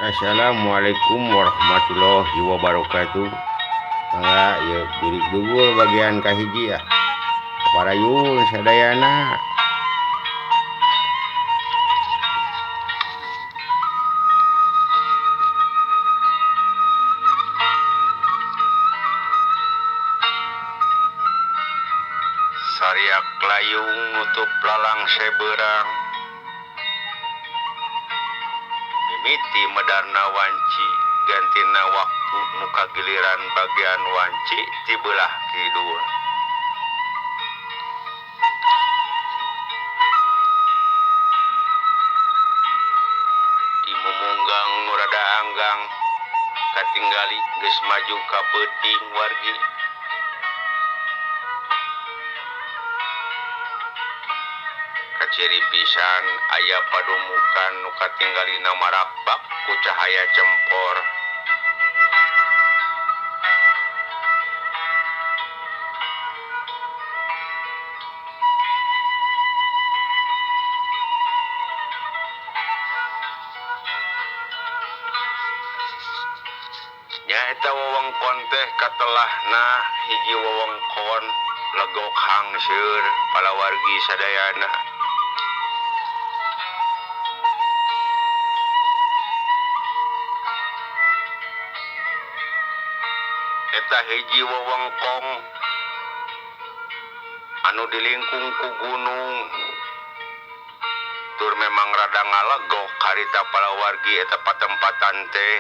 Assalamualaikum warahmatullahi wabarakatuh. Mangga ieu birik dugul bagian kahiji ya. Parayun sadayana. Sariak layung nutup lalang seberang. Mimiti medarna wanci gantina waktu nuka giliran bagian wanci ti belah kidul. Di mumunggang nurada anggang katinggali geus maju ka peuting wargi. Kaciri pisan aya padumukan nu katinggalina marakbak ku cahaya cempor. Nyaeta wewengkon teh katelahna hiji wewengkon legok hangseur palawargi sadayana. Eta hiji wewengkon anu dilingkung ku gunung. Tur memang rada ngalegok harita palawargi eta patempatan teh.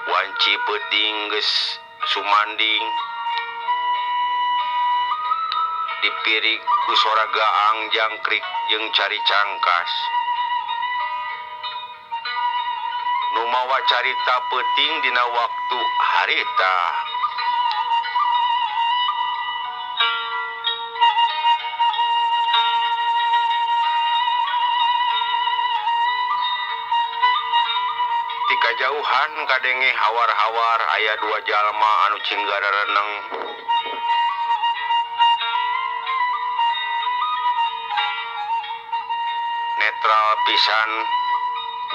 Wanci peuting geus sumanding dipirik ku sora gaang jangkrik jeung cari cangkas. Nu mawa carita peuting dina waktu harita. Ti kajauhan kadenge hawar-hawar aya dua jalma anu cinggara reneng. Netral pisan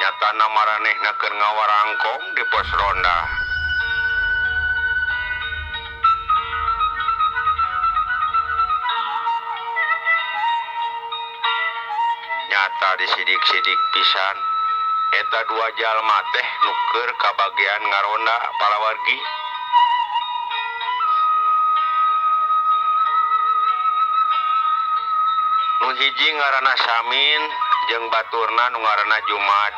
nyatana maranehna keur ngawarangkong di pos ronda. Nyata disidik-sidik pisan eta dua jalma teh nu keur kabagean ngaronda palawargi. Nu hiji ngaranna Samin jeung baturna nu ngaranna Jumat.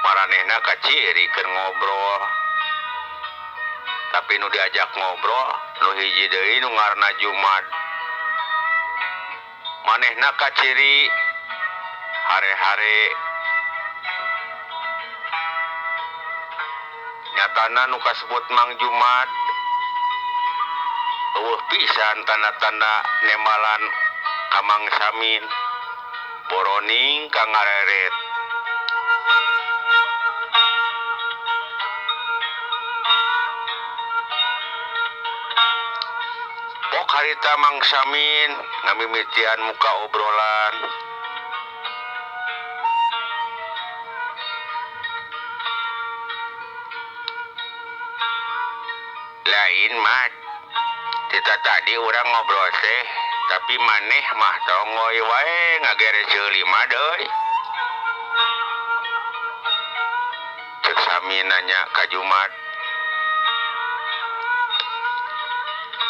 Maranehna kaciri keur ngobrol. Tapi nu diajak ngobrol nu hiji deui nu ngaranna Jumat. Manehna kaciri hare-hare. Nyatana nu kasebut Mang Jumat eueuh pisan tanda-tanda nembalan ka Mang Samin. Boroning ka ngareret. Pok harita Mang Samin ngamimitian muka obrolan. Lain mat tita tadi urang ngobrol teh tapi maneh mah tongoy wae ngagere ceuli mah deui. Cek Samin nanya ka Jumat.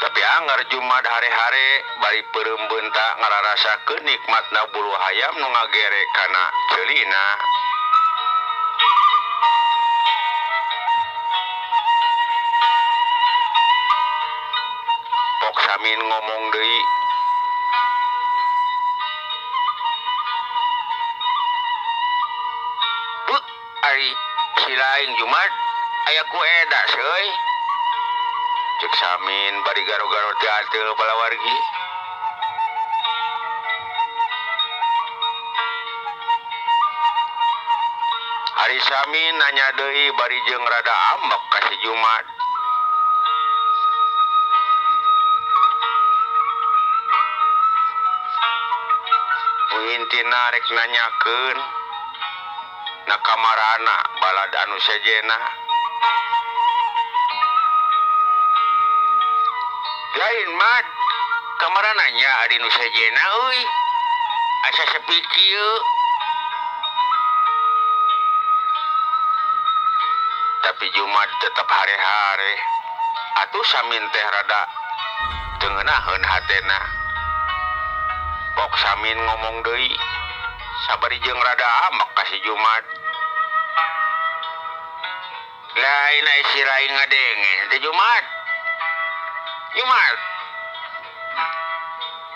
Tapi anger Jumat hare-hare bari peureumbeuun ta ngararasakeun nikmatna bulu hayam nu ngagere kana ceulina. Pok Samin ngomong deui. Beuh, ari si laing Jumat aya ku eda seuy. Cek Samin bari garo-garo ti ateul palawargi. Ari sami nanya deui bari jeung rada ambek ka si Jumat. Intina rek nanyakeun na kamarana balad anu sejena. Lain mad kamarana nya adi nu sejena euy. Asa sepi kieu. Tapi Jumat tetap hare-hare. Atuh samin teh rada teu ngeunaheun hatena. Pok samin ngomong deui sabari jeung rada amek ka si Jumat. Lain aya si rai ngadenge teh Jumat. Jumat.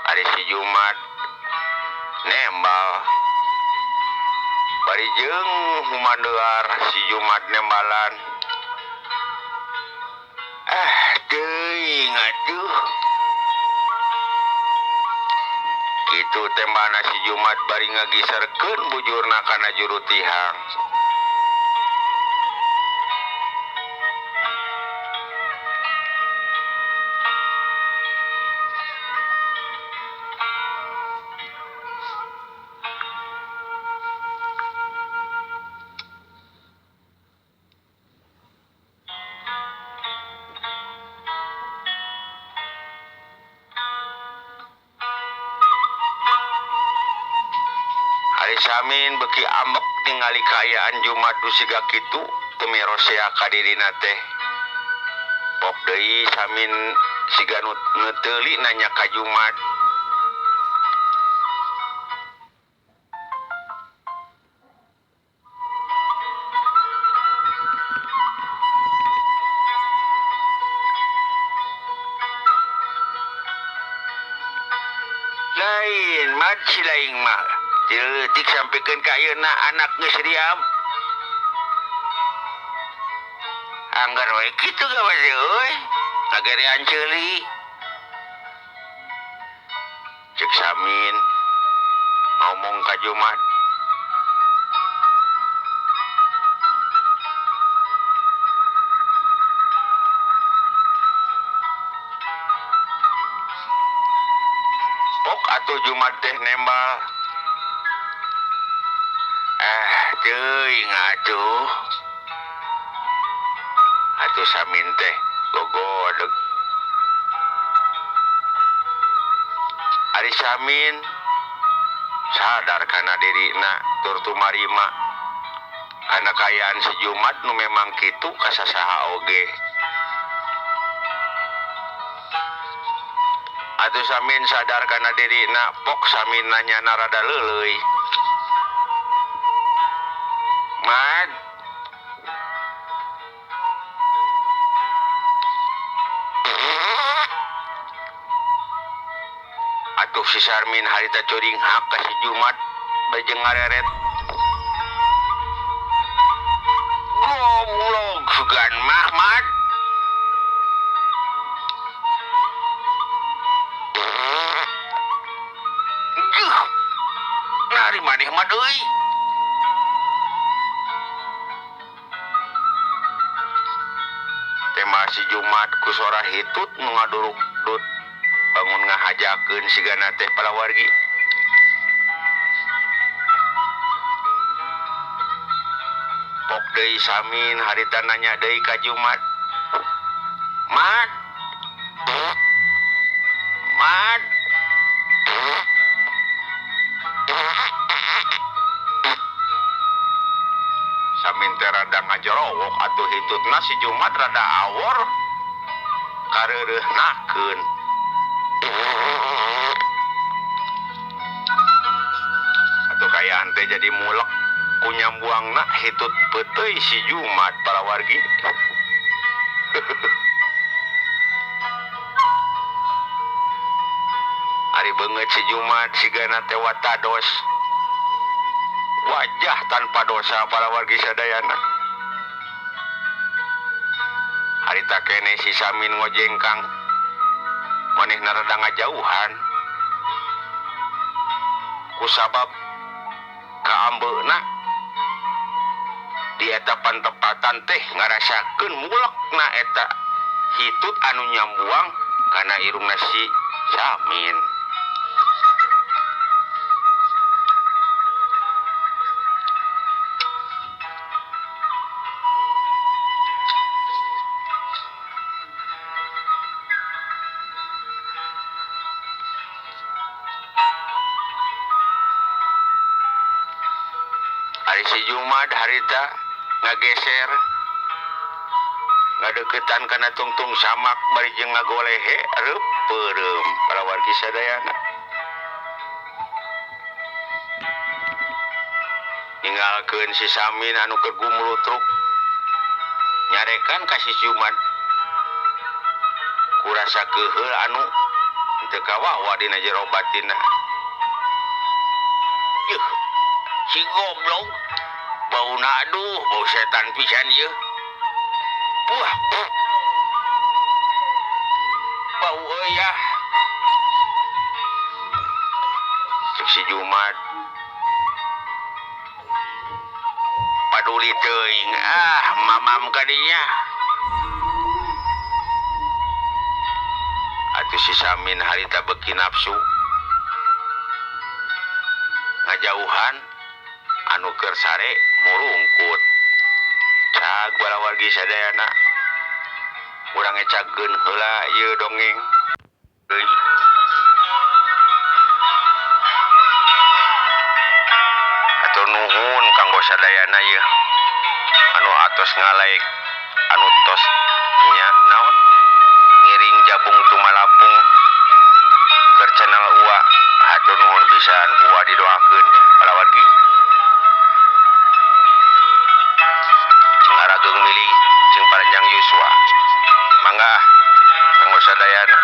Ari si Jumat nembal. Bari jeung humandeuar si Jumat nembalan. Teuing atuh. Kitu tembana si Jumat bari ngagiserkeun bujurna kana juru tihang. Ari samin beuki ambek ningali kaayaan Jumat nu siga kitu teu merosea ka dirina teh. Pok deui samin siga nu neuteuli nanya ka Jumat. Lain mad si laing mah dileutik sampikeun ka ayeuna anak geus diam. Anggar we kitu gawas euy. Ngagerean ceuli. Cek samin ngomong ka Jumat. Pok atuh Jumat teh nembal. Teuing atuh. Atuh samin teh gogodeg. Ari samin sadar kana dirina tur tumarima kana kaayaan si Jumat nu memang kitu kasasaha oge. Atuh samin sadar kana dirina pok samin nanyana rada leuleuy. Mad atuh si Sarmin harita curing hak ka si Jumat bajeng ngareret. Goblok sugan mah Mad. Nari maneh mah deui. Tema si Jumat ku sora hitut nu ngaduruk-dut bangun ngahajakeun sigana teh palawargi. Pok deui samin harita nanya deui ka Jumat. Mat. Mat. Samin teh rada ngajorowok atuh hitutna si Jumat rada awor kareureunahkeun. Atuh kaayaan teh jadi mulek ku nyambuangna hitut peuteuy si Jumat palawargi. Ari beungeut si Jumat sigana teh watados. Wajah tanpa dosa palawargi sadayana. Harita kene si samin ngojengkang manehna rada ngajauhan kusabab kaambeuna di eta pantepatan teh ngarasakeun mulekna eta hitut anu nyambuang kana irungna si Samin. Hari si Jumat harita ngageser ngadeketan kana tungtung samak bari jeung ngagolehe reupeurem para wargi sadayana ninggalkeun si Samin anu keur gumulutruk nyarekan ka si Jumat kurasa keheul anu teu kawawa dina jero batinna. Yeuh, si goblok bauna aduh bau setan pisan ieu. Wah, bau euy. Cek si Jumat paduli teuing mamam ka dinya. Atuh si Samin harita beuki nafsu ngajauhan anu keur sare murungkut. Cag bala wargi sadayana urang ecakeun heula ieu dongeng. Atur nuhun kanggo sadayana ieu anu atos ngalaek anu tos nya naon ngiring jabung tumalapung keur channel UA. Atur nuhun pisan UA didoakeun nya para wargi. Cing Arageng milih cing Paranjang Yuswa. Mangga kanggo sadayana